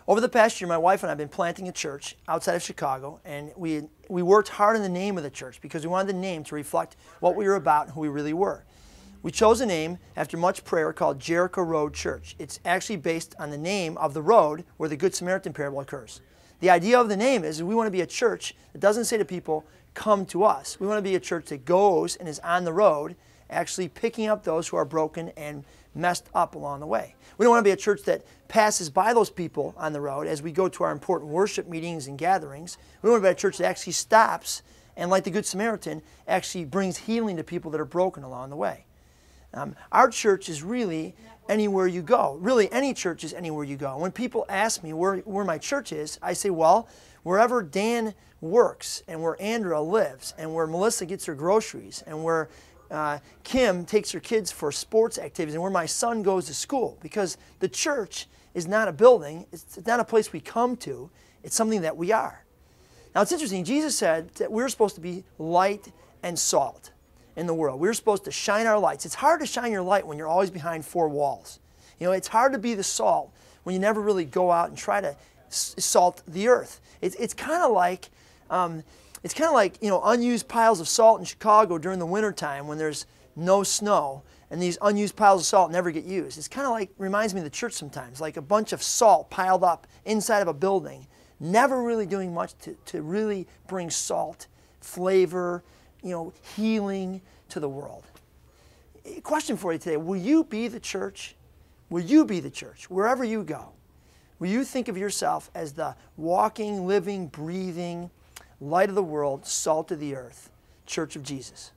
Over the past year, my wife and I have been planting a church outside of Chicago, and we worked hard on the name of the church because we wanted the name to reflect what we were about and who we really were. We chose a name after much prayer called Jericho Road Church. It's actually based on the name of the road where the Good Samaritan parable occurs. The idea of the name is we want to be a church that doesn't say to people, come to us. We want to be a church that goes and is on the road, actually picking up those who are broken and messed up along the way. We don't want to be a church that passes by those people on the road as we go to our important worship meetings and gatherings. We want to be a church that actually stops and, like the Good Samaritan, actually brings healing to people that are broken along the way. Our church is really anywhere you go. Really, any church is anywhere you go. When people ask me where my church is, I say, well, wherever Dan works and where Andrea lives and where Melissa gets her groceries and where Kim takes her kids for sports activities and where my son goes to school. Because the church is not a building. It's not a place we come to. It's something that we are. Now, it's interesting. Jesus said that we're supposed to be light and salt in the world. We're supposed to shine our lights. It's hard to shine your light when you're always behind four walls. You know, it's hard to be the salt when you never really go out and try to salt the earth. It's kind of like unused piles of salt in Chicago during the wintertime when there's no snow and these unused piles of salt never get used. It's kind of like, reminds me of the church sometimes, like a bunch of salt piled up inside of a building, never really doing much to really bring salt, flavor, healing to the world. Question for you today, will you be the church? Will you be the church wherever you go? Will you think of yourself as the walking, living, breathing light of the world, salt of the earth, Church of Jesus?